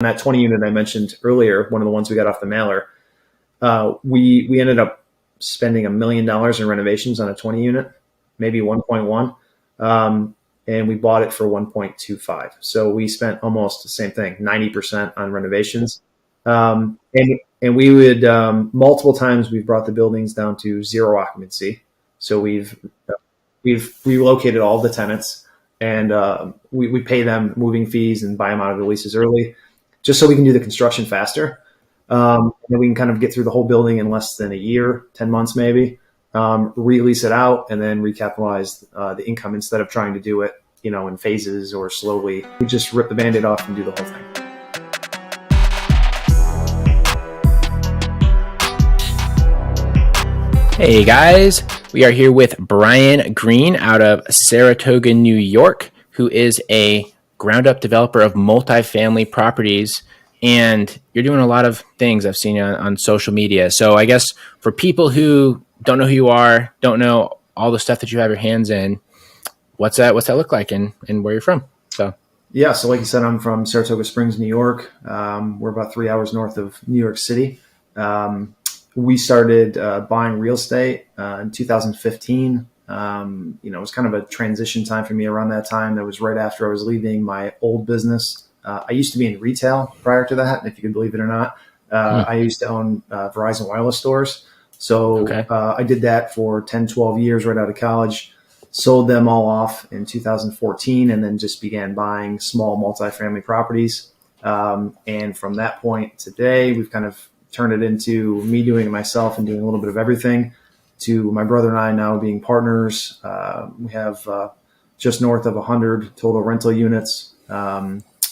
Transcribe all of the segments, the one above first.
that 20 unit I mentioned earlier, one of the ones we got off the mailer, we ended up spending $1 million in renovations on a 20 unit, maybe 1.1. And we bought it for 1.25. So we spent almost the same thing, 90% on renovations. And we would, multiple times we've brought the buildings down to zero occupancy. So we've relocated all the tenants, and we pay them moving fees and buy them out of the leases early, just so we can do the construction faster. And then we can kind of get through the whole building in less than a year, 10 months maybe, release it out, and then recapitalize the income instead of trying to do it, in phases or slowly. We just rip the Band-Aid off and do the whole thing. Hey guys, we are here with Brian Green out of Saratoga, New York, who is a ground-up developer of multifamily properties. And you're doing a lot of things I've seen on social media. So I guess for people who don't know who you are, don't know all the stuff that you have your hands in, what's that look like and where you're from? So like you said, I'm from Saratoga Springs, New York. We're about 3 hours north of New York City. We started buying real estate in 2015. It was kind of a transition time for me around that time. That was right after I was leaving my old business. I used to be in retail prior to that, if you can believe it or not. I used to own Verizon wireless stores. So I did that for 10, 12 years right out of college, sold them all off in 2014, and then just began buying small multifamily properties. And from that point today, we've kind of turned it into me doing it myself and doing a little bit of everything, to my brother and I now being partners. We have just north of 100 total rental units.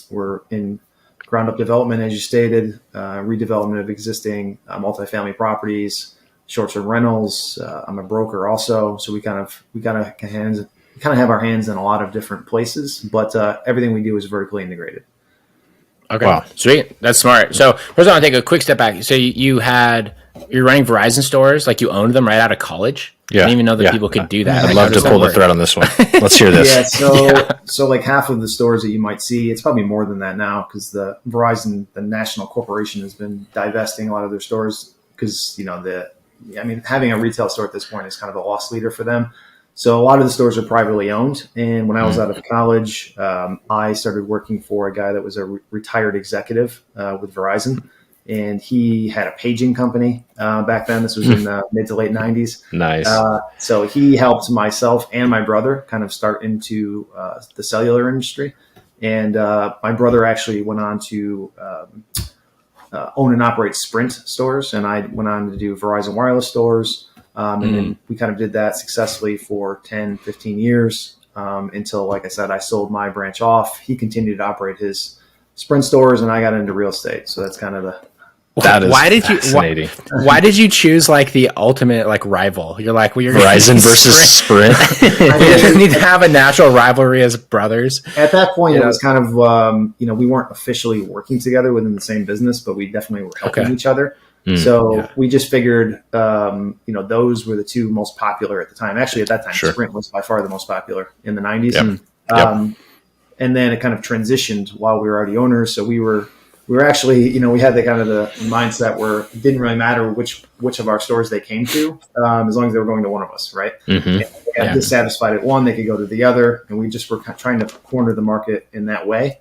We're in ground up development, as you stated, redevelopment of existing multifamily properties, short-term rentals. I'm a broker also, so we kind of have our hands in a lot of different places, but everything we do is vertically integrated. Okay. Wow. Sweet. That's smart. So first I want to take a quick step back. So you're running Verizon stores, like you owned them right out of college? Yeah. I didn't even know that people could do that. I'd love to pull the thread on this one. Let's hear this. So like half of the stores that you might see, it's probably more than that now, because the Verizon, the national corporation, has been divesting a lot of their stores because, having a retail store at this point is kind of a loss leader for them. So a lot of the stores are privately owned. And when I was out of college, I started working for a guy that was a retired executive with Verizon. And he had a paging company back then. This was in the mid to late 90s. Nice. So he helped myself and my brother kind of start into the cellular industry. And my brother actually went on to own and operate Sprint stores. And I went on to do Verizon wireless stores. And then we kind of did that successfully for 10, 15 years until, like I said, I sold my branch off. He continued to operate his Sprint stores, and I got into real estate. So that's kind of fascinating. Why did you choose like the ultimate like rival? You're like, well, you're Verizon versus Sprint. You need to have a natural rivalry as brothers. At that point, it was kind of, we weren't officially working together within the same business, but we definitely were helping each other. We just figured, those were the two most popular at the time. Actually, at that time, Sprint was by far the most popular in the 90s. And then it kind of transitioned while we were already owners. So we were actually, we had the kind of the mindset where it didn't really matter which of our stores they came to, as long as they were going to one of us, right? If they got dissatisfied at one, they could go to the other. And we just were trying to corner the market in that way.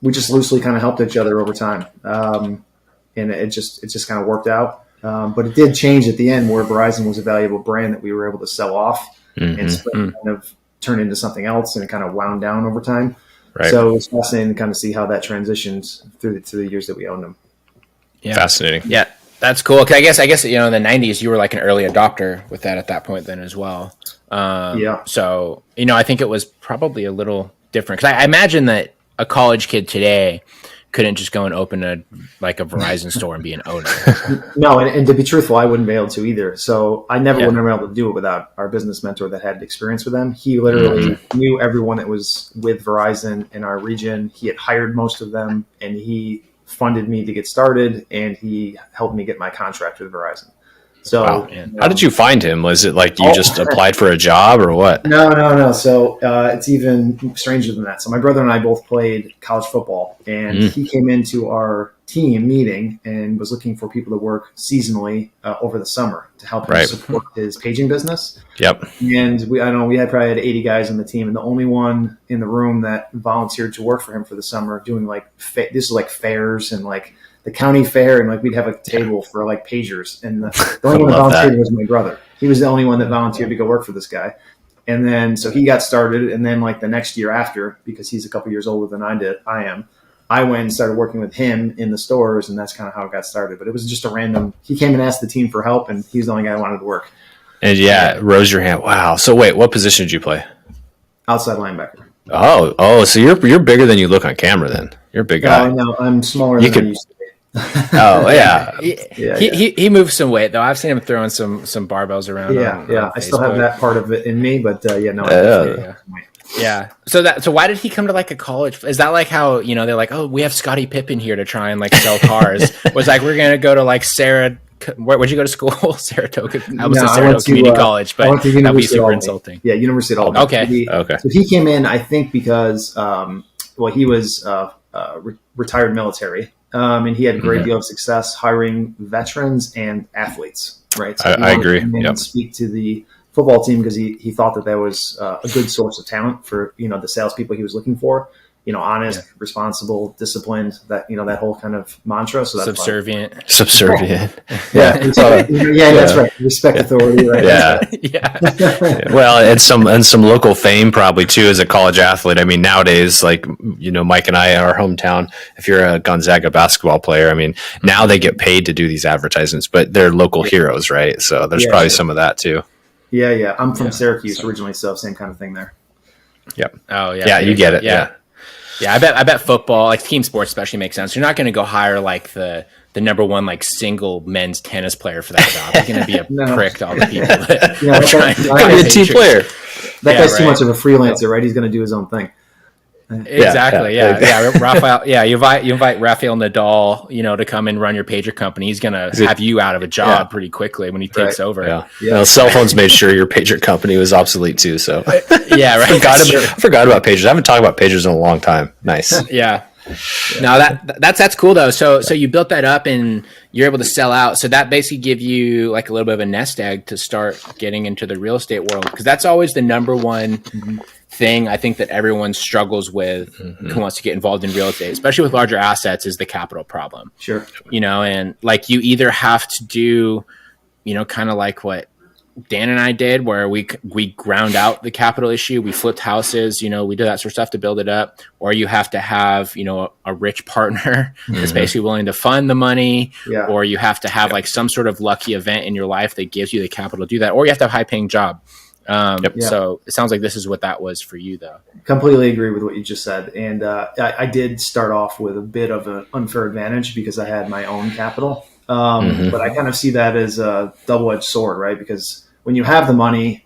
We just loosely kind of helped each other over time. And it just kind of worked out. But it did change at the end, where Verizon was a valuable brand that we were able to sell off and Sprint kind of turn into something else, and it kind of wound down over time. Right. So it was fascinating to kind of see how that transitions through the years that we owned them. Yeah. Fascinating. Yeah, that's cool. I guess in the 90s, you were like an early adopter with that at that point then as well. So, I think it was probably a little different, because I imagine that a college kid today couldn't just go and open a Verizon store and be an owner. No, and to be truthful, I wouldn't be able to either. So I never would have been able to do it without our business mentor that had experience with them. He literally knew everyone that was with Verizon in our region. He had hired most of them, and he funded me to get started, and he helped me get my contract with Verizon. So wow. How did you find him? Was it like you just applied for a job or what? No. So it's even stranger than that. So my brother and I both played college football, and he came into our team meeting and was looking for people to work seasonally over the summer to help him support his paging business. Yep. And we probably had 80 guys on the team, and the only one in the room that volunteered to work for him for the summer doing like this is like fairs and like the county fair, and like we'd have a table for like pagers, and the only one that volunteered was my brother. He was the only one that volunteered to go work for this guy. And then so he got started, and then like the next year after, because he's a couple years older than I went and started working with him in the stores, and that's kind of how it got started. But it was just a random. He came and asked the team for help, and he's the only guy who wanted to work. And rose your hand. Wow. So wait, what position did you play? Outside linebacker. Oh, so you're bigger than you look on camera. Then you're a big guy. No, I'm smaller than I used to be. Oh yeah. He moves some weight though. I've seen him throwing some barbells around. Yeah. I still have that part of it in me, but Yeah. So why did he come to like a college? Is that like how, they're like, oh, we have Scottie Pippen here to try and like sell cars. Was like, we're going to go to like where'd you go to school? Saratoga. I was at Saratoga Community College, but that'd be super insulting. Yeah. University of Albany. Okay. So he came in, I think because, he was retired military. And he had a great deal of success hiring veterans and athletes, right? So I agree. And speak to the football team because he thought that was a good source of talent for, the salespeople he was looking for. Honest, responsible, disciplined, that whole kind of mantra. So that's subservient. Yeah. That's right. Respect authority. Right? Yeah. Well, and some local fame probably too as a college athlete. I mean, nowadays, like, Mike and I, our hometown, if you're a Gonzaga basketball player, I mean, now they get paid to do these advertisements, but they're local heroes, right? So there's probably some of that too. Yeah. I'm from Syracuse originally, so same kind of thing there. Yep. Oh yeah. Yeah, you get it. Yeah. Yeah, I bet football, like team sports especially, makes sense. You're not going to go hire like the number one like single men's tennis player for that job. You're going to be a prick to all the people that are trying to be a team player. That guy's too much of a freelancer, right? He's going to do his own thing. Exactly. Yeah. Raphael. Yeah. You invite Rafael Nadal, to come and run your pager company. He's going to have you out of a job pretty quickly when he takes over. Yeah. Well, cell phones made sure your pager company was obsolete too. So yeah, right. I forgot about pagers. I haven't talked about pagers in a long time. Nice. Yeah. No, that's cool though. So you built that up and you're able to sell out. So that basically give you like a little bit of a nest egg to start getting into the real estate world, because that's always the number one thing I think that everyone struggles with who wants to get involved in real estate, especially with larger assets, is the capital problem. Sure. And like you either have to do, kind of like what Dan and I did, where we ground out the capital issue, we flipped houses, we did that sort of stuff to build it up, or you have to have, a rich partner that's basically willing to fund the money, or you have to have like some sort of lucky event in your life that gives you the capital to do that, or you have to have a high paying job. So it sounds like this is what that was for you though. Completely agree with what you just said. And I did start off with a bit of an unfair advantage because I had my own capital. But I kind of see that as a double-edged sword, right? Because when you have the money,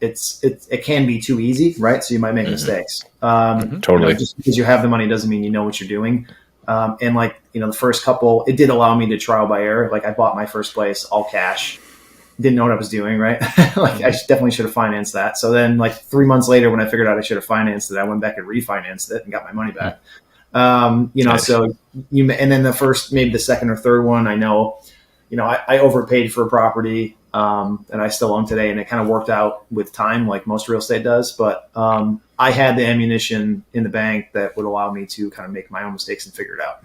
it can be too easy, right? So you might make mistakes. Totally. Just because you have the money doesn't mean you know what you're doing. And like, the first couple, it did allow me to trial by error. Like I bought my first place all cash. Didn't know what I was doing, right? Like I definitely should have financed that. So then like 3 months later, when I figured out I should have financed it, I went back and refinanced it and got my money back. Nice. So and then maybe the second or third one, I know, I overpaid for a property, and I still own today, and it kind of worked out with time, like most real estate does. But, I had the ammunition in the bank that would allow me to kind of make my own mistakes and figure it out.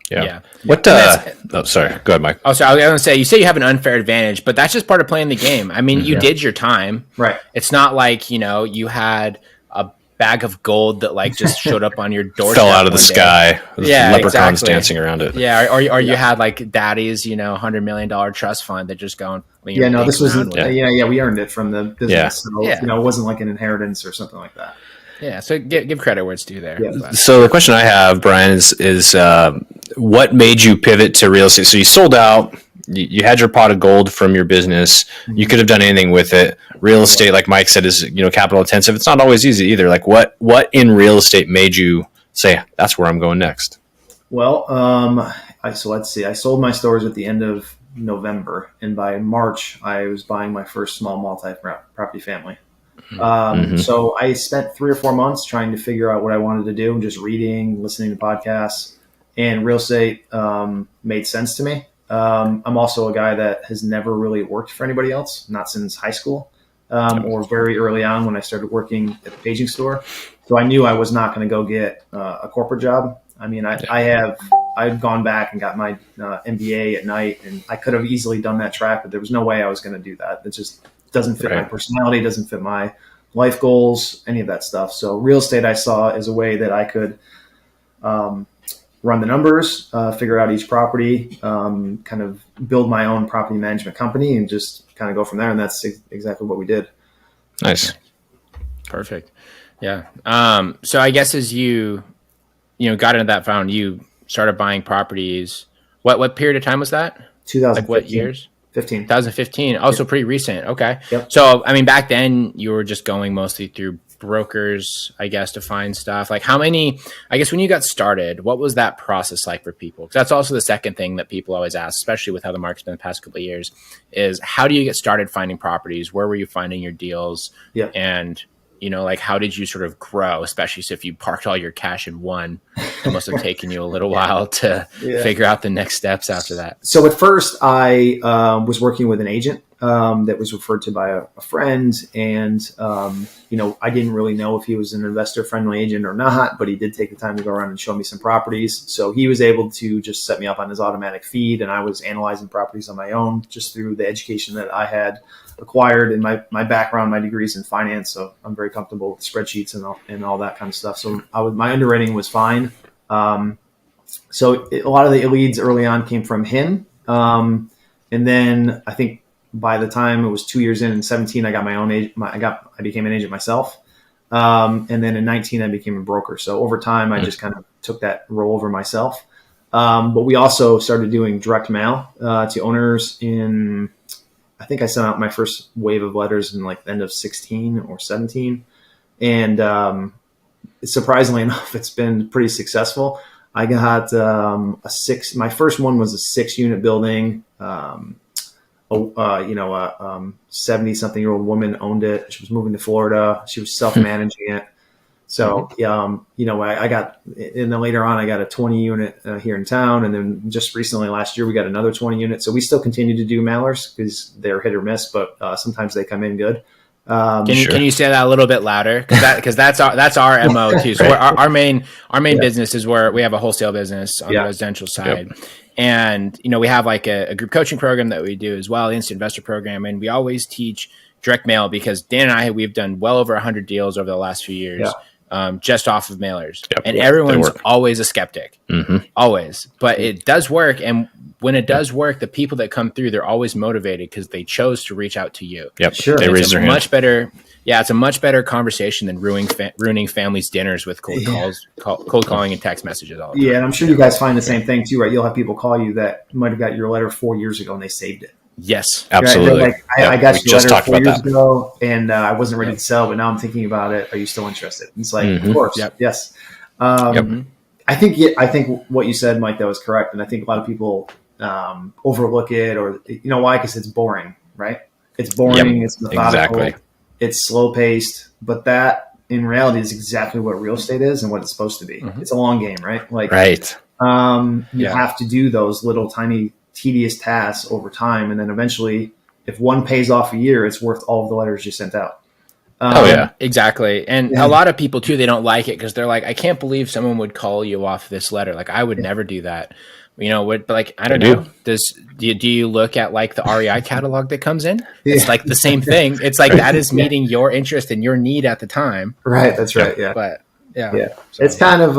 Yeah. What? Sorry. Go ahead, Mike. Oh, sorry. I was going to say, you say you have an unfair advantage, but that's just part of playing the game. I mean, you did your time, right? It's not like you had a bag of gold that like just showed up on your doorstep, fell out of the sky. Yeah, leprechauns dancing around it. Yeah, or you had like daddy's $100 million trust fund that just going. This wasn't. We earned it from the business. Yeah. So, it wasn't like an inheritance or something like that. Yeah, so give credit where it's due there. Yeah. So the question I have, Brian, is what made you pivot to real estate? So you sold out, you had your pot of gold from your business. You could have done anything with it. Real estate, like Mike said, is capital intensive. It's not always easy either. Like what in real estate made you say that's where I'm going next? Well, let's see. I sold my stores at the end of November, and by March, I was buying my first small multi-property family. Mm-hmm. So I spent 3 or 4 months trying to figure out what I wanted to do, just reading, listening to podcasts, and real estate made sense to me. I'm also a guy that has never really worked for anybody else, not since high school or very early on when I started working at the paging store. So I knew I was not going to go get a corporate job. I mean, I've gone back and got my MBA at night, and I could have easily done that track, but there was no way I was going to do that. It just doesn't fit my personality, doesn't fit my life goals, any of that stuff. So real estate I saw as a way that I could run the numbers, figure out each property, kind of build my own property management company, and just kind of go from there. And that's exactly what we did. Nice. Perfect. Yeah. So I guess as you got into that found, you started buying properties. What period of time was that? 2015. Like what years? 2015. Also pretty recent. Okay. Yep. So, I mean, back then you were just going mostly through brokers, I guess, to find stuff. Like I guess when you got started, what was that process like for people? Because that's also the second thing that people always ask, especially with how the market's been the past couple of years, is how do you get started finding properties? Where were you finding your deals? Yeah. And, like how did you sort of grow, especially if you parked all your cash in one? It must have taken you a little while to figure out the next steps after that. So at first I was working with an agent that was referred to by a friend. And, I didn't really know if he was an investor friendly agent or not, but he did take the time to go around and show me some properties. So he was able to just set me up on his automatic feed, and I was analyzing properties on my own just through the education that I had acquired in my background, my degrees in finance. So I'm very comfortable with spreadsheets and all that kind of stuff. So my underwriting was fine. So a lot of the leads early on came from him. And then I think by the time it was 2 years in 2017, I got my own agent. I became an agent myself. And then in 2019, I became a broker. So over time, I just kind of took that role over myself. But we also started doing direct mail to owners I think I sent out my first wave of letters in like the end of 16 or 17. And surprisingly enough, it's been pretty successful. I got my first one was a 6-unit building. 70-something-year-old woman owned it. She was moving to Florida. She was self-managing it. So, I got, and then later on, I got a 20-unit here in town. And then just recently last year, we got another 20 unit. So we still continue to do mailers because they're hit or miss, but sometimes they come in good. Can you say that a little bit louder? Because that's our MO too. So our main business is where we have a wholesale business on the residential side. Yep. And, we have like a group coaching program that we do as well, the instant investor program. And we always teach direct mail because Dan and we've done well over 100 deals over the last few years. Just off of mailers. Yep. And everyone's always a skeptic, always, but it does work. And when it does work, the people that come through, they're always motivated because they chose to reach out to you. Yep. Sure. They raise their hand. Much better. Yeah. It's a much better conversation than ruining families' dinners with cold calling and text messages all the time. Yeah. And I'm sure you guys find the same thing too, right? You'll have people call you that might have got your letter 4 years ago and they saved it. Yes, absolutely. Right? I got your letter 4 years ago, and I wasn't ready to sell, but now I'm thinking about it. Are you still interested? And it's like, of course, yes. I think what you said, Mike, that was correct, and I think a lot of people overlook it, or why? Because it's boring, right? It's boring. It's methodical. It's slow paced, but that in reality is exactly what real estate is and what it's supposed to be. It's a long game, right? Like, you have to do those little tiny tedious tasks over time, and then eventually if one pays off a year, it's worth all of the letters you sent out. Exactly. And a lot of people too, they don't like it because they're like, I can't believe someone would call you off this letter. Like I would never do that. But like, I don't know. Do you look at like the REI catalog that comes in? It's like the same thing. It's like that is meeting your interest and your need at the time. Right. That's right. Yeah. But So, it's kind of,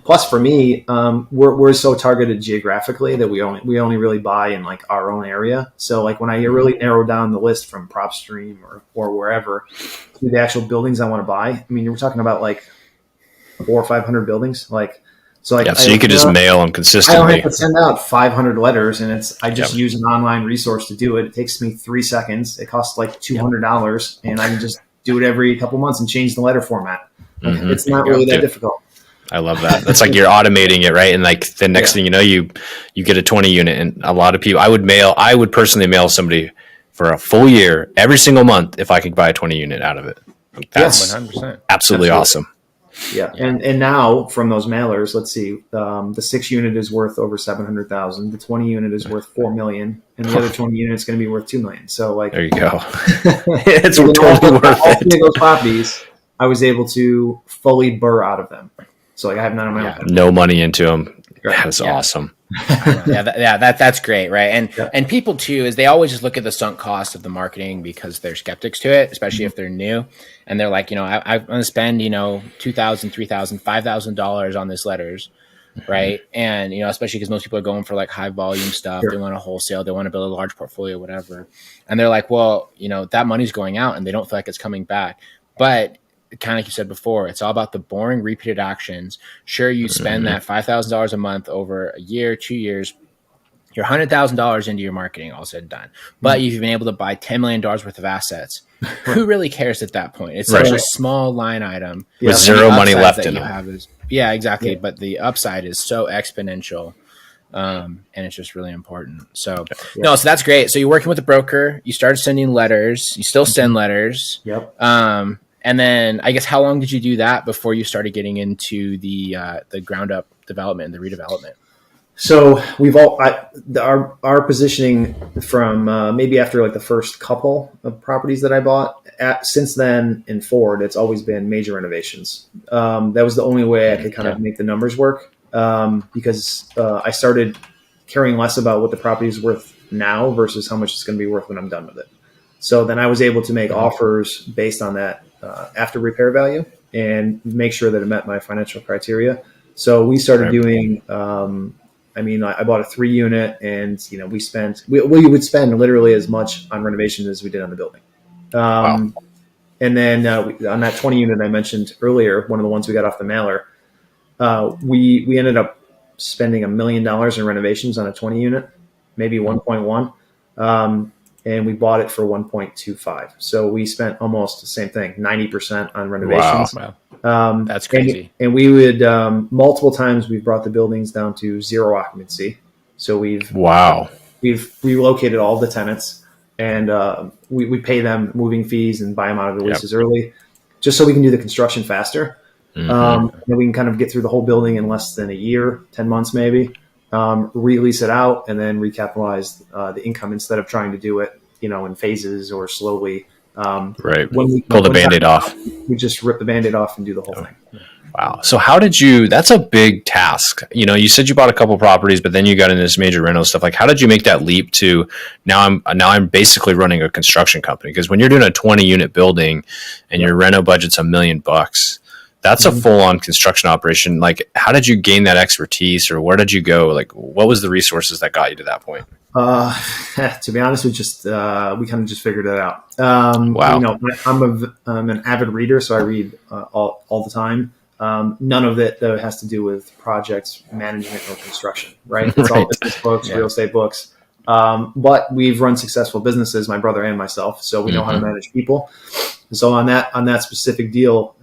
plus for me, we're so targeted geographically that we only really buy in like our own area. So like when I really narrow down the list from PropStream or wherever to the actual buildings I want to buy, I mean, you're talking about like 400 or 500 buildings. So you could just mail them consistently. I don't have to send out 500 letters, and I just use an online resource to do it. It takes me 3 seconds. It costs like $200, and I can just do it every couple months and change the letter format. It's not really that difficult. I love that. That's like you're automating it, right? And like the next thing you know, you get a 20 unit, and a lot of people. I would personally mail somebody for a full year every single month if I could buy a 20 unit out of it. That's 100%. absolutely awesome. Yeah. And now from those mailers, let's see, the 6 unit is worth over 700,000. The 20 unit is worth 4 million, and the other 20 unit is going to be worth 2 million. So like, there you go. It's totally worth all it. 3 of those properties, I was able to fully burr out of them. So like I have none of my own. No money into them. That's awesome. That's great, right? And people too is they always just look at the sunk cost of the marketing because they're skeptics to it, especially if they're new, and they're like, I'm going to spend $2,000, $3,000, $5,000 on this letters, right? And especially because most people are going for like high volume stuff, they want a wholesale, they want to build a large portfolio, whatever, and they're like, well, that money's going out, and they don't feel like it's coming back, but kind of like you said before, it's all about the boring repeated actions. Sure, you spend that $5,000 a month over a year, 2 years, you're $100,000 into your marketing, all said and done. But you've been able to buy $10 million worth of assets. Who really cares at that point? It's such a small line item with zero money left in it. Exactly. Yeah. But the upside is so exponential. And it's just really important. So so that's great. So you're working with a broker. You started sending letters. You still send letters. Yep. And then I guess how long did you do that before you started getting into the ground up development and the redevelopment? So our positioning from maybe after like the first couple of properties that I bought since then and forward, it's always been major renovations. That was the only way I could kind of make the numbers work because I started caring less about what the property is worth now versus how much it's going to be worth when I'm done with it. So then I was able to make offers based on that after repair value and make sure that it met my financial criteria. So we started doing, I bought a 3 unit and, we would spend literally as much on renovations as we did on the building. And then on that 20 unit I mentioned earlier, one of the ones we got off the mailer, we ended up spending $1 million in renovations on a 20 unit, maybe 1.1. And we bought it for 1.25. So we spent almost the same thing, 90% on renovations. Wow. That's crazy. And we would, multiple times we've brought the buildings down to 0 occupancy. So we've relocated all the tenants and we pay them moving fees and buy them out of the leases early just so we can do the construction faster. And we can kind of get through the whole building in less than a year, 10 months maybe. Release it out and then recapitalize the income instead of trying to do it, in phases or slowly. When we pull the Band-Aid off, we just rip the Band-Aid off and do the whole thing. Wow. So how did that's a big task. You said you bought a couple properties, but then you got into this major rental stuff. Like, how did you make that leap to now I'm basically running a construction company? Because when you're doing a 20 unit building and your reno budget's $1 million, that's a full-on construction operation. Like, how did you gain that expertise, or where did you go? Like, what was the resources that got you to that point? To be honest, we kind of just figured it out. Wow. I'm an avid reader, so I read all the time. None of it though has to do with projects management or construction, right? It's all business books, real estate books. But we've run successful businesses, my brother and myself, so we know how to manage people. So on that specific deal,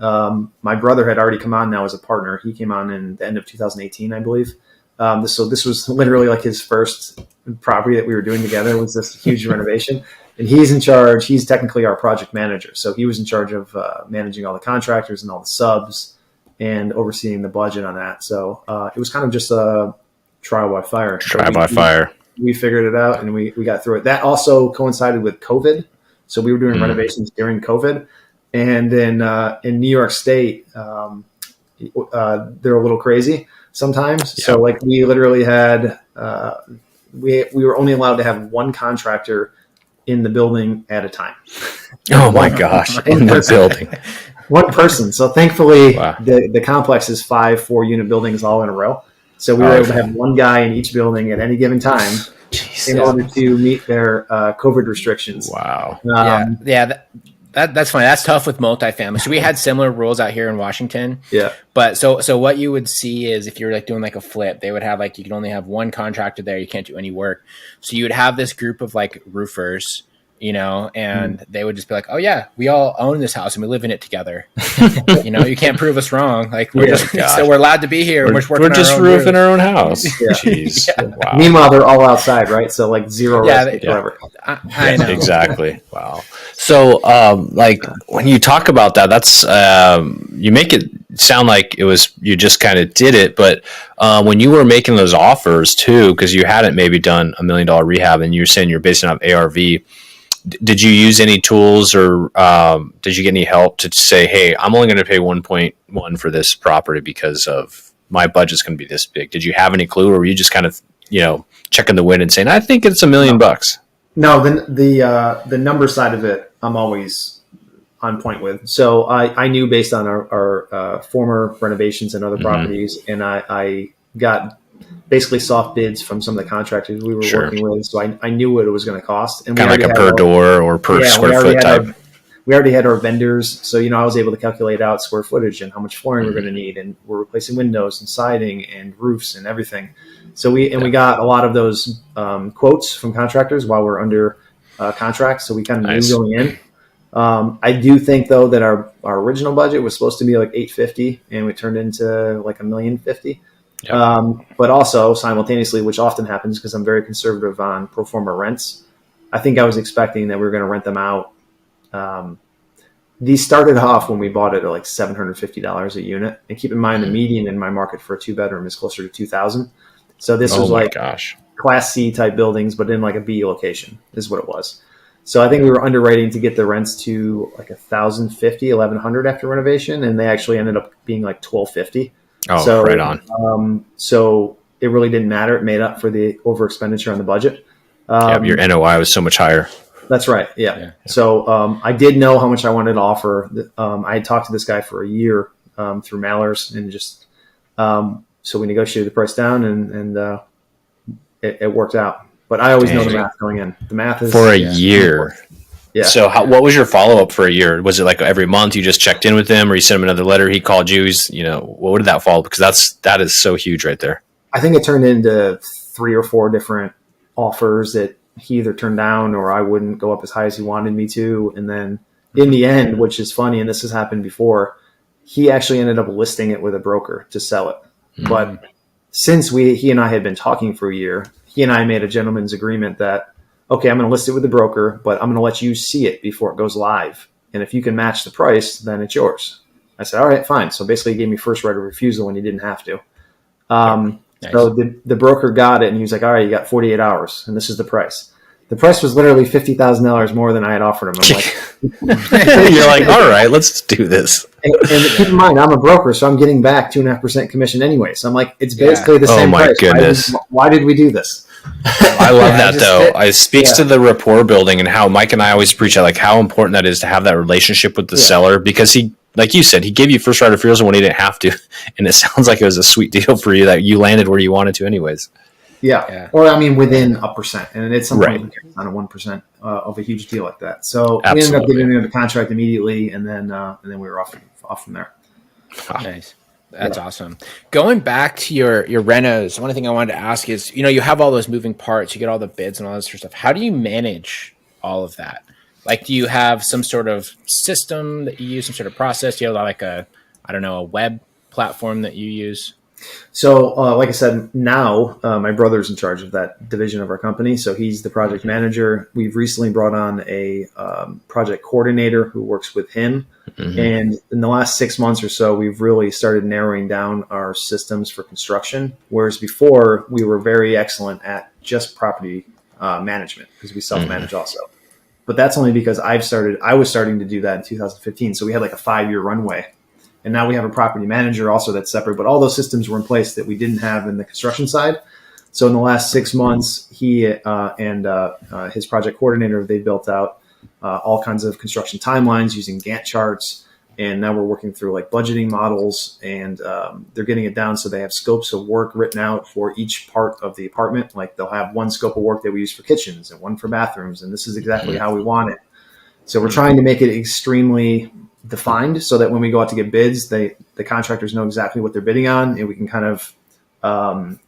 my brother had already come on now as a partner. He came on in the end of 2018, I believe. So this was literally like his first property that we were doing together, was this huge renovation. And he's in charge. He's technically our project manager. So he was in charge of managing all the contractors and all the subs and overseeing the budget on that. So it was kind of just a trial by fire. We figured it out and we got through it. That also coincided with COVID. So we were doing renovations during COVID. And in New York State, they're a little crazy sometimes. So like we literally had, we were only allowed to have one contractor in the building at a time. Oh my gosh. In the building. One person. So thankfully the complex is 5 4-unit buildings all in a row. So we were able to have one guy in each building at any given time in order to meet their COVID restrictions. Wow. That's funny. That's tough with multifamily. So we had similar rules out here in Washington. Yeah. But so what you would see is if you're like doing like a flip, they would have like, you can only have one contractor there. You can't do any work. So you would have this group of like roofers and they would just be like, oh yeah, we all own this house and we live in it together. You can't prove us wrong. Like so we're allowed to be here. We're just roofing our own house. Yeah. Jeez. Yeah. Wow. Meanwhile, they're all outside, right? So like zero risk whatsoever. I know. Exactly. Wow. So, like when you talk about that, that's you make it sound like it was you just kind of did it, but when you were making those offers too, because you hadn't maybe done $1 million rehab, and you're saying you're basing it on ARV. Did you use any tools or did you get any help to say, hey, I'm only going to pay 1.1 for this property because of my budget's going to be this big? Did you have any clue, or were you just kind of, checking the wind and saying, I think it's $1 million? No, the number side of it, I'm always on point with. So I knew based on our former renovations and other properties, and I got basically soft bids from some of the contractors we were working with. So I knew what it was going to cost. And kind of like a per door or per square foot type. We already had our vendors. So, I was able to calculate out square footage and how much flooring we're going to need. And we're replacing windows and siding and roofs and everything. So we got a lot of those quotes from contractors while we're under contract. So we kind of knew going in. I do think though that our original budget was supposed to be like $850 and we turned into like $1,050,000. Yep. But also simultaneously, which often happens because I'm very conservative on pro forma rents, I think I was expecting that we were going to rent them out. These started off when we bought it at like $750 a unit. And keep in mind, the median in my market for a 2-bedroom is closer to $2,000. So this was like Class C type buildings, but in like a B location is what it was. So I think we were underwriting to get the rents to like $1,050, $1,100 after renovation, and they actually ended up being like $1,250. Oh, so, right on. So it really didn't matter. It made up for the over expenditure on the budget. Your NOI was so much higher. That's right. Yeah. So I did know how much I wanted to offer. I had talked to this guy for a year through mailers, and just so we negotiated the price down, and it worked out. But I always know the math going in. The math is for a year. Yeah. So what was your follow-up for a year? Was it like every month you just checked in with him, or you sent him another letter, he called you? What did that follow? Because that is so huge right there. I think it turned into 3 or 4 different offers that he either turned down or I wouldn't go up as high as he wanted me to. And then in the end, which is funny, and this has happened before, he actually ended up listing it with a broker to sell it. Mm-hmm. But since he and I had been talking for a year, he and I made a gentleman's agreement that, okay, I'm going to list it with the broker, but I'm going to let you see it before it goes live. And if you can match the price, then it's yours. I said, all right, fine. So basically he gave me first right of refusal when he didn't have to. Nice. So the broker got it, and he was like, all right, you got 48 hours, and this is the price. The price was literally $50,000 more than I had offered him. I'm like, you're like, all right, let's do this. And keep in mind, I'm a broker, so I'm getting back 2.5% commission anyway. So I'm like, it's basically the same price. Goodness. Why did we do this? I love that though. It speaks to the rapport building, and how Mike and I always preach like how important that is to have that relationship with the seller, because he, like you said, he gave you first right of refusal when he didn't have to. And it sounds like it was a sweet deal for you that you landed where you wanted to anyways. Yeah. Or I mean, within a percent. And it's something on a 1% of a huge deal like that. So we ended up getting into the contract immediately, and then we were off from there. Nice. That's awesome. Going back to your renos, one thing I wanted to ask is, you have all those moving parts, you get all the bids and all this sort of stuff. How do you manage all of that? Like, do you have some sort of system that you use, some sort of process? Do you have like a web platform that you use? So, like I said, now my brother's in charge of that division of our company. So he's the project manager. We've recently brought on a project coordinator who works with him. Mm-hmm. And in the last 6 months or so, we've really started narrowing down our systems for construction. Whereas before, we were very excellent at just property management, because we self-manage also. But that's only because I was starting to do that in 2015. So we had like a 5-year runway. And now we have a property manager also that's separate, but all those systems were in place that we didn't have in the construction side. So in the last 6 months, he and his project coordinator, they built out all kinds of construction timelines using Gantt charts. And now we're working through like budgeting models, and they're getting it down so they have scopes of work written out for each part of the apartment. Like they'll have one scope of work that we use for kitchens and one for bathrooms, and this is exactly how we want it. So we're trying to make it extremely defined so that when we go out to get bids, the contractors know exactly what they're bidding on, and we can kind of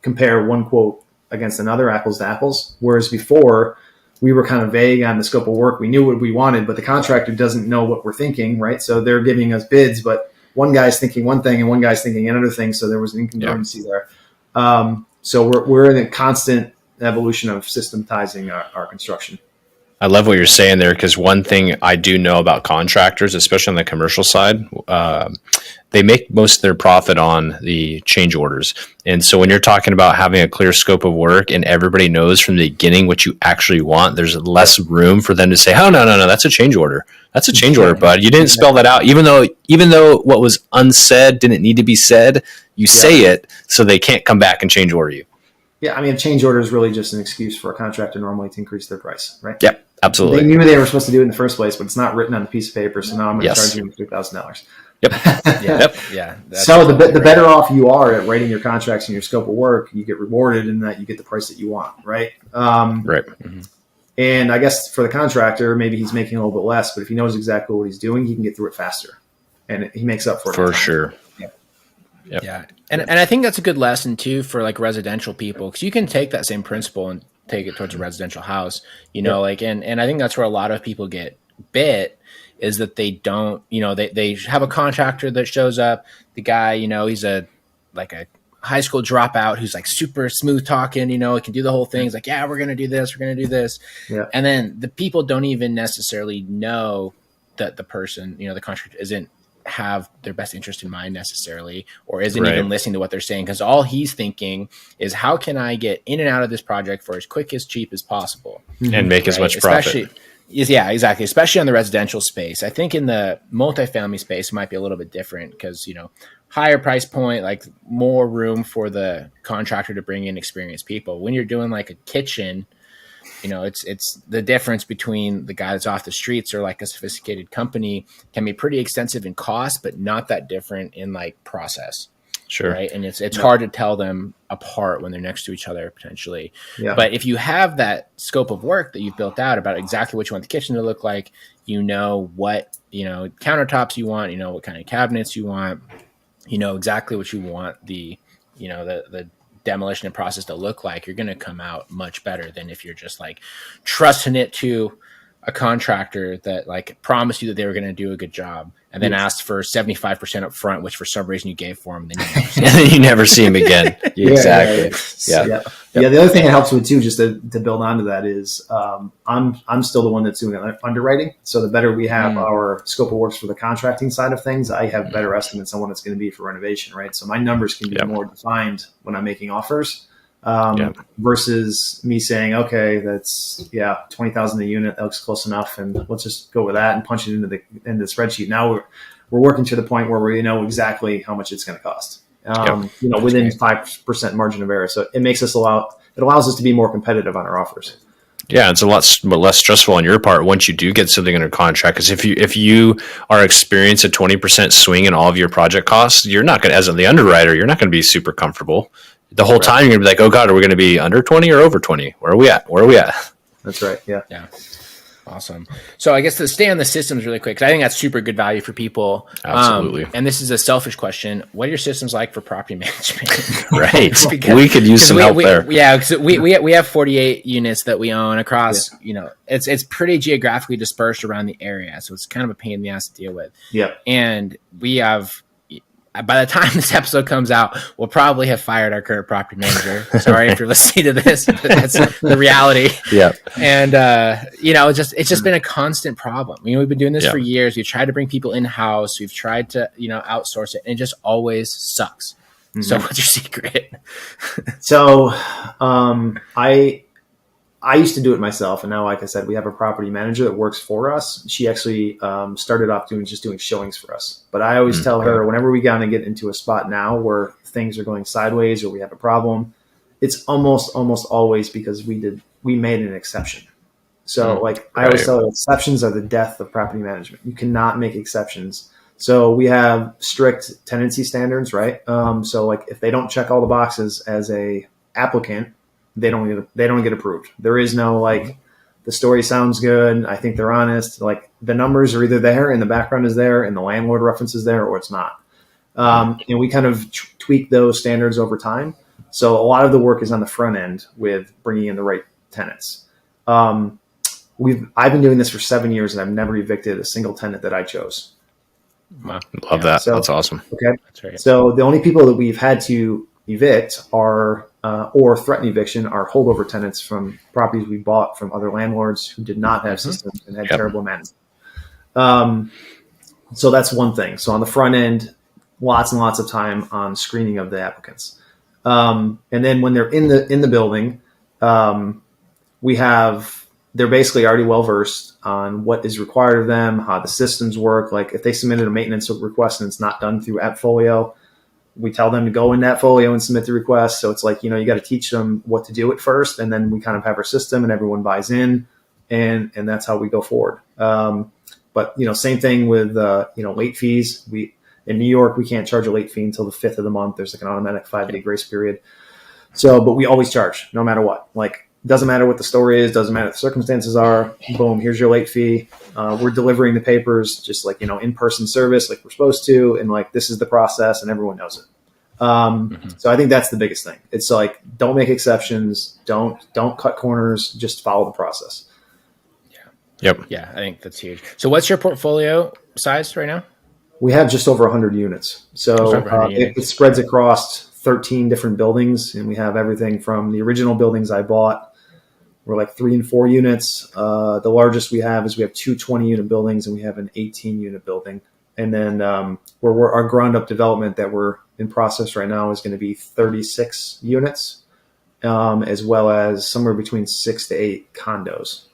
compare one quote against another, apples to apples. Whereas before, we were kind of vague on the scope of work. We knew what we wanted, but the contractor doesn't know what we're thinking, right? So they're giving us bids, but one guy's thinking one thing and one guy's thinking another thing. So there was an incongruency there. So we're in a constant evolution of systematizing our construction. I love what you're saying there, because one thing I do know about contractors, especially on the commercial side, they make most of their profit on the change orders. And so when you're talking about having a clear scope of work and everybody knows from the beginning what you actually want, there's less room for them to say, oh, no, that's a change order. That's a change order, bud. You didn't spell that out. Even though what was unsaid didn't need to be said, you say it so they can't come back and change order you. Yeah, I mean, a change order is really just an excuse for a contractor normally to increase their price, right? Yep, absolutely. They knew they were supposed to do it in the first place, but it's not written on a piece of paper, so now I'm going to charge you $3,000. Yep. Yeah. So the better off you are at writing your contracts and your scope of work, you get rewarded in that you get the price that you want, right? Right. And I guess for the contractor, maybe he's making a little bit less, but if he knows exactly what he's doing, he can get through it faster, and he makes up for it. For sure. Yep. Yeah. And I think that's a good lesson too for like residential people, because you can take that same principle and take it towards a residential house, like, and I think that's where a lot of people get bit, is that they don't, they have a contractor that shows up, the guy, he's a high school dropout who's like super smooth talking, he can do the whole thing. He's like, yeah, we're going to do this. We're going to do this. Yeah. And then the people don't even necessarily know that the person, the contractor isn't have their best interest in mind necessarily, or isn't even listening to what they're saying, because all he's thinking is, how can I get in and out of this project for as quick, as cheap as possible and make as much profit. Yeah, exactly. Especially on the residential space. I think in the multifamily space, it might be a little bit different because, higher price point, like more room for the contractor to bring in experienced people. When you're doing like a kitchen, it's the difference between the guy that's off the streets or like a sophisticated company can be pretty extensive in cost, but not that different in like process. Sure. Right. And it's hard to tell them apart when they're next to each other potentially. Yeah. But if you have that scope of work that you've built out about exactly what you want the kitchen to look like, what, countertops you want, what kind of cabinets you want, exactly what you want the demolition and process to look like, you're going to come out much better than if you're just like trusting it to a contractor that like promised you that they were going to do a good job and then asked for 75% up front, which for some reason you gave for them. Then you never see him again. Exactly. Yeah. The other thing it helps with too, just to build onto that, is I'm still the one that's doing underwriting. So the better we have our scope of works for the contracting side of things, I have better estimates on what it's going to be for renovation, right? So my numbers can be more defined when I'm making offers. Versus me saying, okay, that's 20,000 a unit. That looks close enough, and let's just go with that and punch it into the spreadsheet. Now we're working to the point where we know exactly how much it's going to cost. Within 5% margin of error. So it makes us it allows us to be more competitive on our offers. Yeah, it's a lot less stressful on your part once you do get something under contract. Because if you are experiencing a 20% swing in all of your project costs, you're not going to, as the underwriter, you're not going to be super comfortable. The whole time you're going to be like, oh God, are we going to be under 20 or over 20? Where are we at? That's right. Yeah. Awesome. So I guess to stay on the systems really quick, because I think that's super good value for people. Absolutely. And this is a selfish question. What are your systems like for property management? Right. We could use some help there. Yeah. Because we have 48 units that we own across, it's pretty geographically dispersed around the area. So it's kind of a pain in the ass to deal with. Yeah. And we have, by the time this episode comes out, we'll probably have fired our current property manager. Sorry if you're listening to this, but that's the reality. Yeah. And, it's just been a constant problem. We've been doing this for years. We've tried to bring people in-house. We've tried to, outsource it, and it just always sucks. Mm-hmm. So what's your secret? So, I used to do it myself, and now, like I said, we have a property manager that works for us. She actually started off doing showings for us. But I always tell her, whenever we get into a spot now where things are going sideways or we have a problem, it's almost always because we made an exception. So I always tell her, exceptions are the death of property management. You cannot make exceptions. So we have strict tenancy standards, right? So if they don't check all the boxes as a applicant, they don't get approved. There is no the story sounds good, I think they're honest. The numbers are either there and the background is there and the landlord reference is there, or it's not. And we kind of tweak those standards over time. So a lot of the work is on the front end with bringing in the right tenants. I've been doing this for 7 years and I've never evicted a single tenant that I chose. Wow. Love that. So, That's awesome. Okay. That's right. So the only people that we've had to evict are, or threaten eviction, are holdover tenants from properties we bought from other landlords who did not have systems and had terrible management. So that's one thing. So on the front end, lots and lots of time on screening of the applicants. And then when they're in the building, they're basically already well versed on what is required of them, how the systems work. Like if they submitted a maintenance request and it's not done through AppFolio, we tell them to go in AppFolio and submit the request. So it's like, you got to teach them what to do at first, and then we kind of have our system and everyone buys in, and that's how we go forward. But same thing with late fees. In New York, we can't charge a late fee until the 5th of the month. There's like an automatic 5-day grace period. So, but we always charge no matter what. Like, doesn't matter what the story is, doesn't matter what the circumstances are. Boom, here's your late fee. We're delivering the papers just like, in-person service like we're supposed to. And like, this is the process and everyone knows it. So I think that's the biggest thing. It's like, don't make exceptions. Don't cut corners. Just follow the process. Yep. Yeah, I think that's huge. So what's your portfolio size right now? We have just over 100 units. So it spreads across 13 different buildings, and we have everything from the original buildings I bought. We're like 3 and 4 units. The largest we have 2 20-unit buildings, and we have an 18-unit building. And then our ground-up development that we're in process right now is going to be 36 units, as well as somewhere between 6 to 8 condos.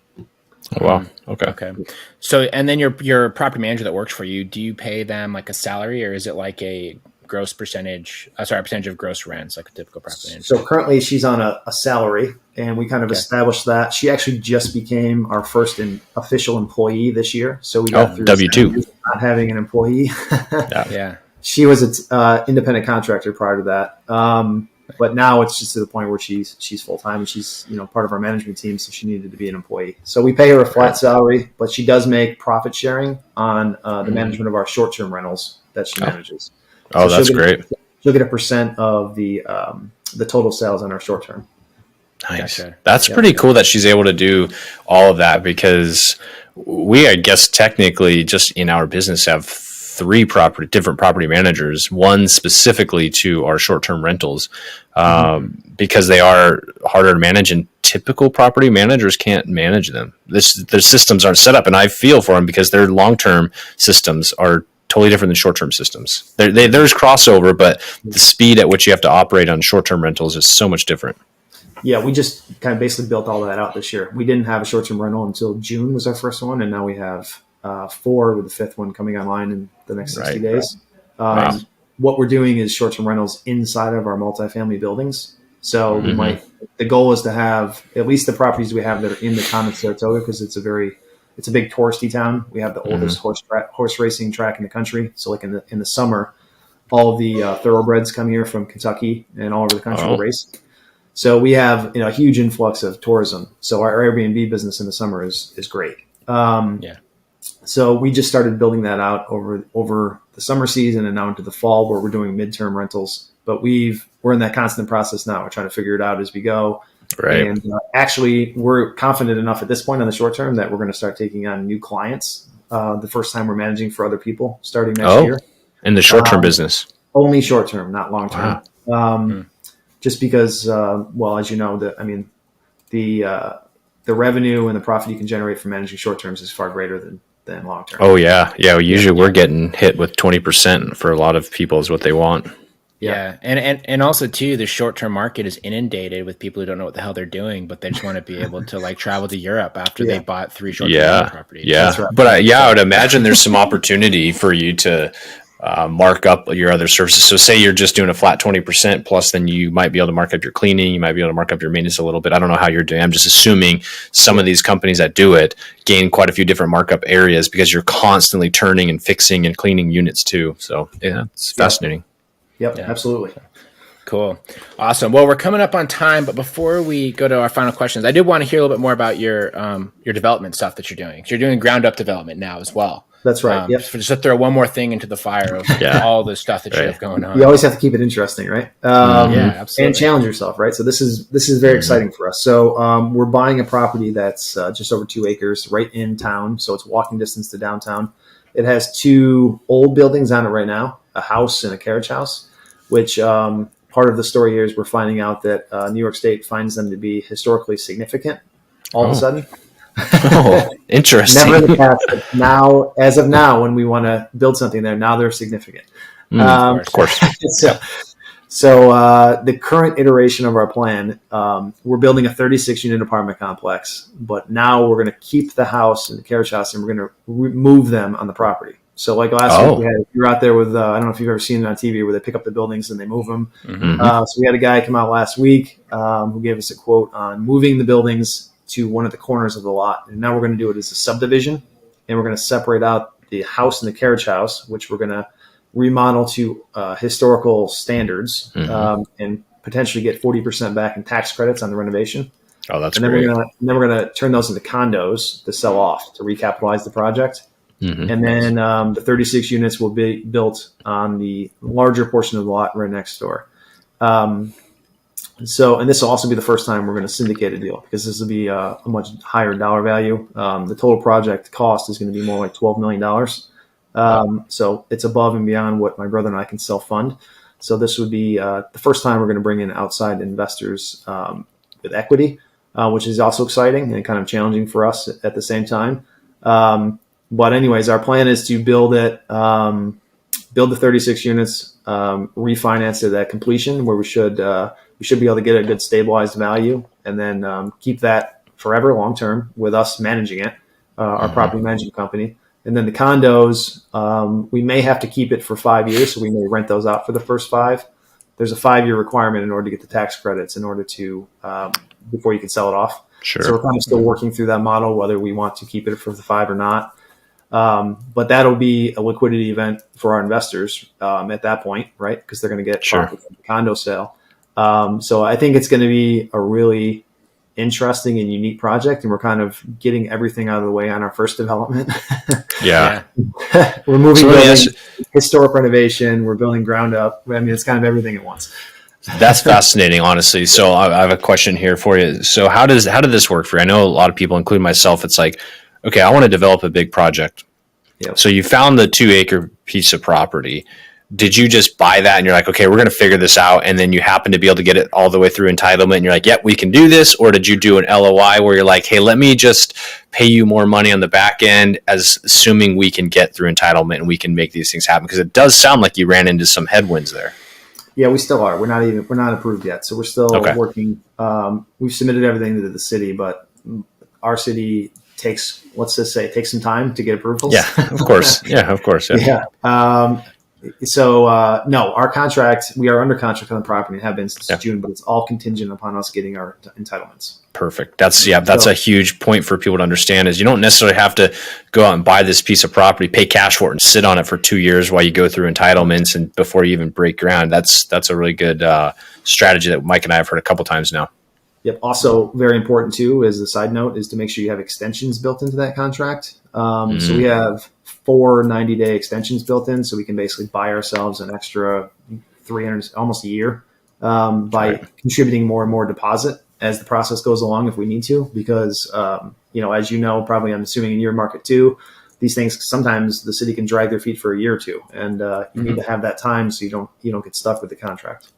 Oh, wow. Okay. Okay. So, and then your property manager that works for you, do you pay them like a salary, or is it like a percentage of gross rents, like a typical property manager? So currently she's on a salary, and we kind of established that. She actually just became our first official employee this year. So we got through W-2. not having an employee. Yeah. She was an independent contractor prior to that. But now it's just to the point where she's full-time, and she's, part of our management team. So she needed to be an employee. So we pay her a flat salary, but she does make profit sharing on the management of our short-term rentals that she manages. Oh, so that's great. She'll get a % of the total sales on our short-term. Nice. Gotcha. That's pretty cool that she's able to do all of that, because we, I guess, technically just in our business have 3 different property managers, one specifically to our short-term rentals, because they are harder to manage, and typical property managers can't manage them. Their systems aren't set up, and I feel for them because their long-term systems are totally different than short-term systems. There's crossover, but the speed at which you have to operate on short-term rentals is so much different. Yeah, we just kind of basically built all of that out this year. We didn't have a short-term rental until June was our first one, and now we have 4 with the 5th one coming online in the next 60 days. Wow. What we're doing is short-term rentals inside of our multifamily buildings. So the goal is to have at least the properties we have that are in the town of Saratoga, because it's a big touristy town. We have the oldest horse racing track in the country. So like in the summer, all of the thoroughbreds come here from Kentucky and all over the country to race. So we have a huge influx of tourism. So our Airbnb business in the summer is great. So we just started building that out over the summer season and now into the fall, where we're doing midterm rentals. But we're in that constant process now. We're trying to figure it out as we go. Right. And actually, we're confident enough at this point on the short term that we're going to start taking on new clients. The first time we're managing for other people starting next year. In the short term business. Only short term, not long term. Wow. Just because, as you know, the revenue and the profit you can generate from managing short terms is far greater than long term. Oh yeah, yeah. Usually we're getting hit with 20% for a lot of people is what they want. Yeah. And also too, the short-term market is inundated with people who don't know what the hell they're doing, but they just want to be able to like travel to Europe after they bought 3 short-term properties. Yeah. Right. But I would imagine there's some opportunity for you to mark up your other services. So say you're just doing a flat 20% plus, then you might be able to mark up your cleaning. You might be able to mark up your maintenance a little bit. I don't know how you're doing. I'm just assuming some of these companies that do it gain quite a few different markup areas because you're constantly turning and fixing and cleaning units too. So yeah, it's fascinating. Yep, absolutely. Cool. Awesome. Well, we're coming up on time, but before we go to our final questions, I did want to hear a little bit more about your development stuff that you're doing. So you're doing ground up development now as well. That's right. Yep. Just to throw one more thing into the fire of all the stuff that you have going on. You always have to keep it interesting, right? Yeah, absolutely. And challenge yourself, right? So this is very exciting for us. So we're buying a property that's just over 2 acres right in town. So it's walking distance to downtown. It has 2 old buildings on it right now, a house and a carriage house, which part of the story here is we're finding out that New York State finds them to be historically significant all of a sudden. Oh, interesting. Never in the past, but now, as of now, when we want to build something there, now they're significant. Of course. So the current iteration of our plan, we're building a 36-unit apartment complex, but now we're going to keep the house and the carriage house, and we're going to move them on the property. So like last week, you're out there with, I don't know if you've ever seen it on TV where they pick up the buildings and they move them. So we had a guy come out last week who gave us a quote on moving the buildings to one of the corners of the lot. And now we're going to do it as a subdivision, and we're going to separate out the house and the carriage house, which we're going to remodel to historical standards and potentially get 40% back in tax credits on the renovation. Oh, that's and then great. We're going to turn those into condos to sell off to recapitalize the project. And then the 36 units will be built on the larger portion of the lot right next door. And this will also be the first time we're going to syndicate a deal, because this will be a much higher dollar value. The total project cost is going to be more like $12 million. So it's above and beyond what my brother and I can self-fund. So this would be the first time we're going to bring in outside investors with equity, which is also exciting and kind of challenging for us at the same time. But anyways, our plan is to build it, build the 36 units, refinance it at completion, where we should be able to get a good stabilized value, and then keep that forever, long term, with us managing it, our property management company. And then the condos, we may have to keep it for 5 years, so we may rent those out for the first 5. There's a 5-year requirement in order to get the tax credits, in order to before you can sell it off. Sure. So we're kind of still working through that model, whether we want to keep it for the 5 or not. But that'll be a liquidity event for our investors at that point, right? Because they're going to get profit from the condo sale. So I think it's going to be a really interesting and unique project, and we're kind of getting everything out of the way on our first development. Yeah. We're moving historic renovation. We're building ground up. I mean, it's kind of everything at once. That's fascinating, honestly. So I have a question here for you. So how did this work for you? I know a lot of people, including myself, it's like, okay, I want to develop a big project. Yep. So you found the 2-acre piece of property. Did you just buy that and you're like, okay, we're going to figure this out, and then you happen to be able to get it all the way through entitlement and you're like, yep, we can do this? Or did you do an LOI where you're like, hey, let me just pay you more money on the back end, as assuming we can get through entitlement and we can make these things happen? Because it does sound like you ran into some headwinds there. Yeah, we still are. We're not approved yet. So we're still working. We've submitted everything to the city, but our city takes some time to get approvals. Yeah, of course. Yeah. No, our contract, we are under contract on the property and have been since June, but it's all contingent upon us getting our entitlements. Perfect. That's a huge point for people to understand, is you don't necessarily have to go out and buy this piece of property, pay cash for it, and sit on it for 2 years while you go through entitlements and before you even break ground. That's a really good strategy that Mike and I have heard a couple times now. Yep. Also, very important too, as a side note, is to make sure you have extensions built into that contract. So we have 4 90-day extensions built in, so we can basically buy ourselves an extra 300, almost a year, by contributing more and more deposit as the process goes along, if we need to. Because as you know, probably I'm assuming in your market too, these things, sometimes the city can drag their feet for a year or two, and you need to have that time so you don't get stuck with the contract.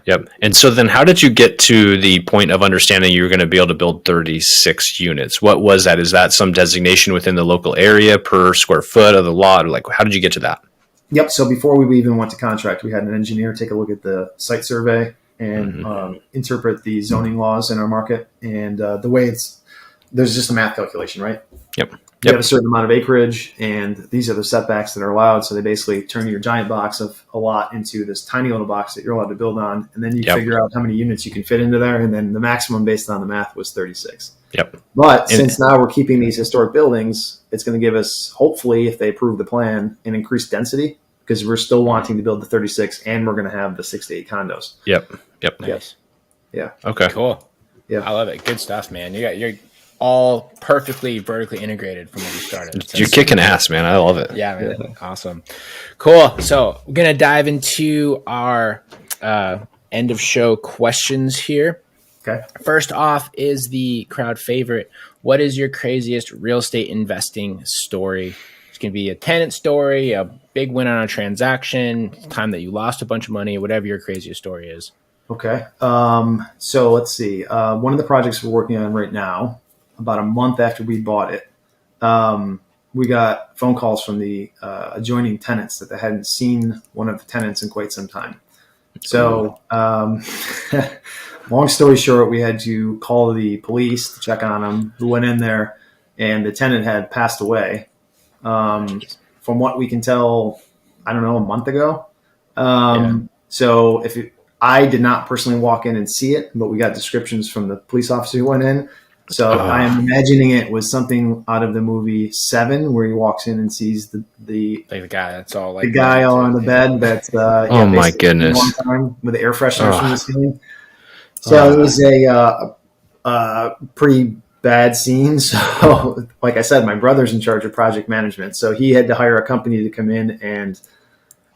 Yep. And so then how did you get to the point of understanding you were going to be able to build 36 units? What was that? Is that some designation within the local area per square foot of the lot? Or like, how did you get to that? Yep. So before we even went to contract, we had an engineer take a look at the site survey and interpret the zoning laws in our market. And the way there's just a math calculation, right? Yep. You have a certain amount of acreage, and these are the setbacks that are allowed. So they basically turn your giant box of a lot into this tiny little box that you're allowed to build on. And then you figure out how many units you can fit into there. And then the maximum based on the math was 36. Yep. But since now we're keeping these historic buildings, it's going to give us, hopefully, if they approve the plan, an increased density, because we're still wanting to build the 36, and we're going to have the 6 to 8 condos. Yep. Nice. Yeah. Okay. Cool. Yeah. I love it. Good stuff, man. You're all perfectly vertically integrated from when you started. So You're kicking ass, man. I love it. yeah, man. Awesome. Cool. So we're going to dive into our end of show questions here. Okay. First off is the crowd favorite. What is your craziest real estate investing story? It's going to be a tenant story, a big win on a transaction, time that you lost a bunch of money, whatever your craziest story is. Okay. So let's see. One of the projects we're working on right now, about a month after we bought it, we got phone calls from the adjoining tenants that they hadn't seen one of the tenants in quite some time. So, long story short, we had to call the police to check on them, who went in there, and the tenant had passed away. From what we can tell, I don't know, a month ago. So I did not personally walk in and see it, but we got descriptions from the police officer who went in. So I am imagining it was something out of the movie Seven, where he walks in and sees the like the guy that's all like the guy all on the bed. That's oh my goodness, one time with the air fresheners from the ceiling. So it was a pretty bad scene. So, like I said, my brother's in charge of project management, so he had to hire a company to come in and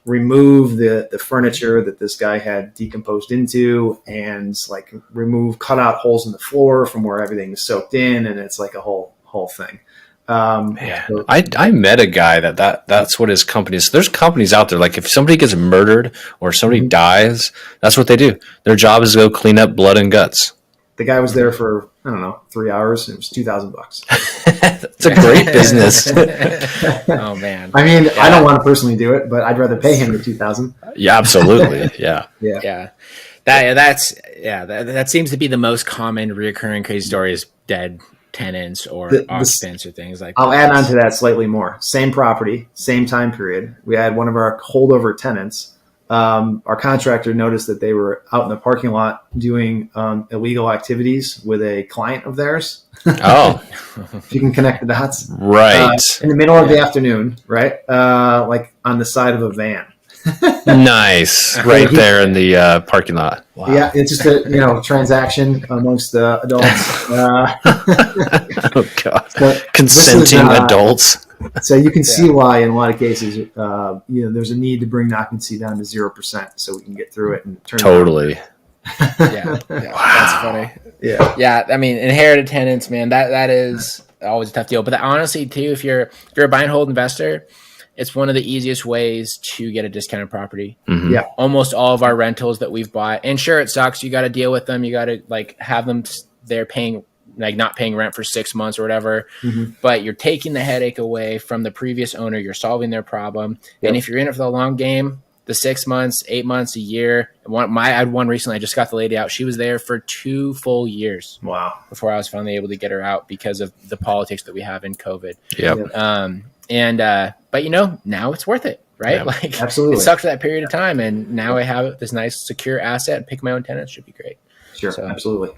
remove the furniture that this guy had decomposed into, and like remove cutout holes in the floor from where everything is soaked in, and it's like a whole thing. So, I met a guy that's what his company is. There's companies out there, like if somebody gets murdered or somebody dies, that's what they do. Their job is to go clean up blood and guts. The guy was there for, I don't know, 3 hours. And it was $2,000. It's a great business. Oh man. I mean, I don't want to personally do it, but I'd rather pay him the $2,000. Yeah, absolutely. Yeah. That seems to be the most common reoccurring crazy story is dead tenants or occupants or things like that. I'll add on to that slightly more. Same property, same time period. We had one of our holdover tenants. Our contractor noticed that they were out in the parking lot doing illegal activities with a client of theirs. Oh, if you can connect the dots, right? In the middle of the afternoon, right? Like on the side of a van. Nice, right there in the parking lot. Wow. Yeah, it's just a transaction amongst the adults. Oh God, consenting adults. So you can see why in a lot of cases, there's a need to bring the occupancy down to 0%, so we can get through it and turn. Totally. Wow. That's funny. Yeah. I mean, inherited tenants, man. That is always a tough deal. But honestly, too, if you're a buy and hold investor, it's one of the easiest ways to get a discounted property. Mm-hmm. Yeah. Almost all of our rentals that we've bought, and sure, it sucks. You got to deal with them. You got to have them there paying. Not paying rent for 6 months or whatever, but you're taking the headache away from the previous owner. You're solving their problem. Yep. And if you're in it for the long game, the 6 months, 8 months, a year. I had one recently. I just got the lady out. She was there for 2 full years. Wow. Before I was finally able to get her out because of the politics that we have in COVID. Yep. But now it's worth it, right? Yep. Absolutely. It sucked for that period of time. And now I have this nice secure asset and pick my own tenants should be great. Sure. So, absolutely.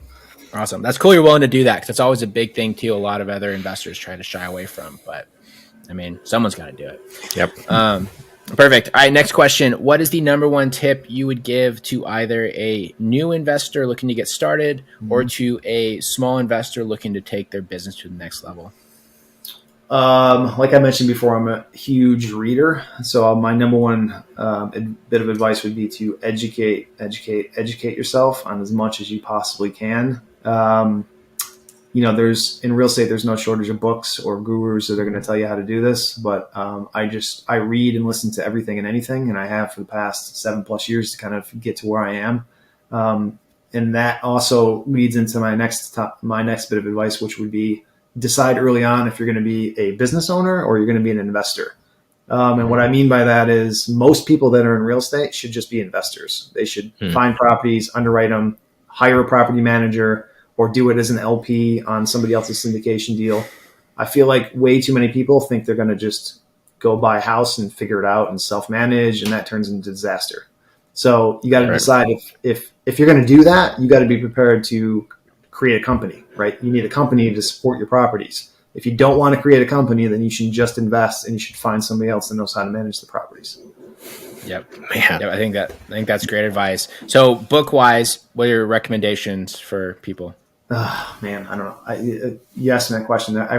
Awesome. That's cool. You're willing to do that because it's always a big thing too. A lot of other investors try to shy away from, but I mean, someone's got to do it. Yep. Perfect. All right. Next question. What is the number one tip you would give to either a new investor looking to get started or to a small investor looking to take their business to the next level? Like I mentioned before, I'm a huge reader. So my number one bit of advice would be to educate yourself on as much as you possibly can. There's in real estate, there's no shortage of books or gurus that are going to tell you how to do this. But I read and listen to everything and anything, and I have for the past 7+ years to kind of get to where I am. And that also leads into my next bit of advice, which would be decide early on if you're going to be a business owner or you're going to be an investor. And what I mean by that is most people that are in real estate should just be investors. They should find properties, underwrite them, hire a property manager, or do it as an LP on somebody else's syndication deal. I feel like way too many people think they're going to just go buy a house and figure it out and self-manage, and that turns into disaster. So you got to decide if you're going to do that, you got to be prepared to create a company, right? You need a company to support your properties. If you don't want to create a company, then you should just invest and you should find somebody else that knows how to manage the properties. Yep. Man. Yep, I think that's great advice. So book wise, what are your recommendations for people? Man, I don't know. You asked me that question. I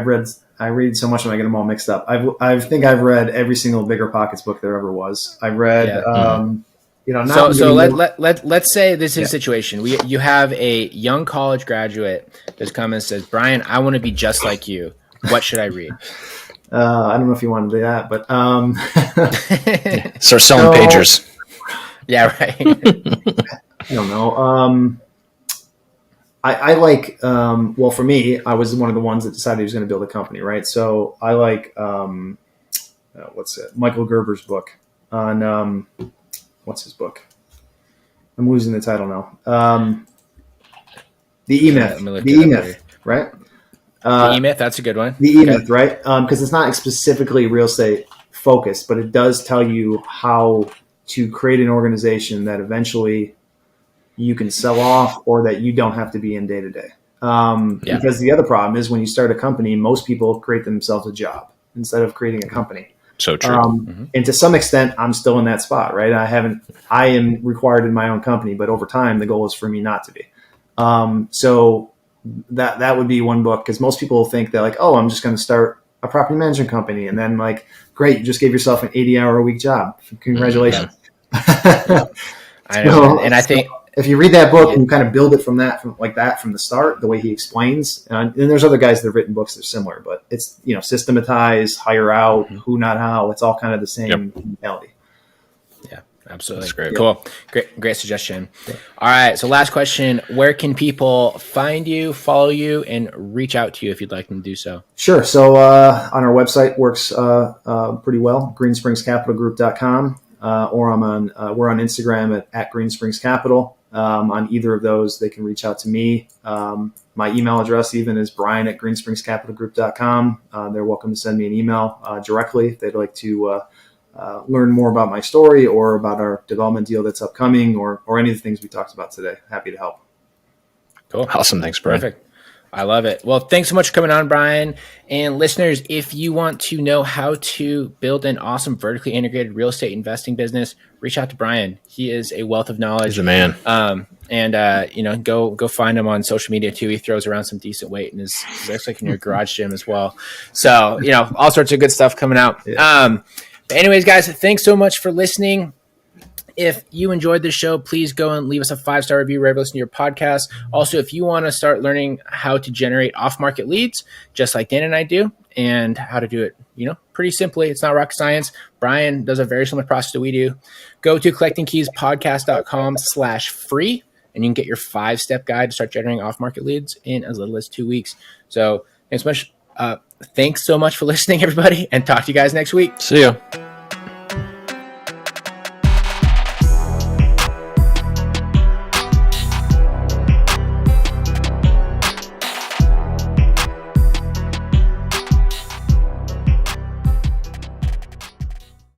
read so much and I get them all mixed up. I think I've read every single Bigger Pockets book there ever was. I've read, Yeah. not So many. let's say this is a situation. You have a young college graduate that's come and says, Brian, I want to be just like you. What should I read? I don't know if you want to do that, but Start selling pagers. Yeah, right. I don't know. I like, well, for me, I was one of the ones that decided he was going to build a company, right? So I like, what's it? Michael Gerber's book on, what's his book? I'm losing the title now. The E-Myth. The E-Myth, right? The E-Myth, that's a good one. The E-Myth, right? Because it's not specifically real estate focused, but it does tell you how to create an organization that eventually you can sell off or that you don't have to be in day to day. Because the other problem is when you start a company, most people create themselves a job instead of creating a company. So true. And to some extent, I'm still in that spot, right? I am required in my own company, but over time, the goal is for me not to be. So that would be one book, because most people think that like, oh, I'm just going to start a property management company. And then like, great, you just gave yourself an 80-hour-a-week job. Congratulations. I know. And I think if you read that book and you kind of build it from the start, the way he explains, and there's other guys that have written books that are similar, but it's, systematize, hire out, who, not how. It's all kind of the same mentality. Yeah, absolutely. That's great. Cool. Great suggestion. Yeah. All right. So last question, where can people find you, follow you, and reach out to you if you'd like them to do so? Sure. So on our website works pretty well, greenspringscapitalgroup.com, or we're on Instagram at greenspringscapital. On either of those, they can reach out to me. My email address even is brian@greenspringscapitalgroup.com. They're welcome to send me an email directly if they'd like to learn more about my story or about our development deal that's upcoming, or any of the things we talked about today. Happy to help. Cool. Awesome. Thanks, Brian. Perfect. I love it. Well, thanks so much for coming on, Brian. And listeners, if you want to know how to build an awesome vertically integrated real estate investing business, reach out to Brian. He is a wealth of knowledge. He's a man. Go find him on social media too. He throws around some decent weight and is like in your garage gym as well. So, all sorts of good stuff coming out. Yeah. But anyways, guys, thanks so much for listening. If you enjoyed this show, please go and leave us a 5-star review wherever you listen to your podcast. Also, if you want to start learning how to generate off-market leads, just like Dan and I do, and how to do it, pretty simply, it's not rocket science. Brian does a very similar process that we do. Go to collectingkeyspodcast.com/free, and you can get your 5-step guide to start generating off-market leads in as little as 2 weeks. So thanks so much for listening, everybody, and talk to you guys next week. See ya.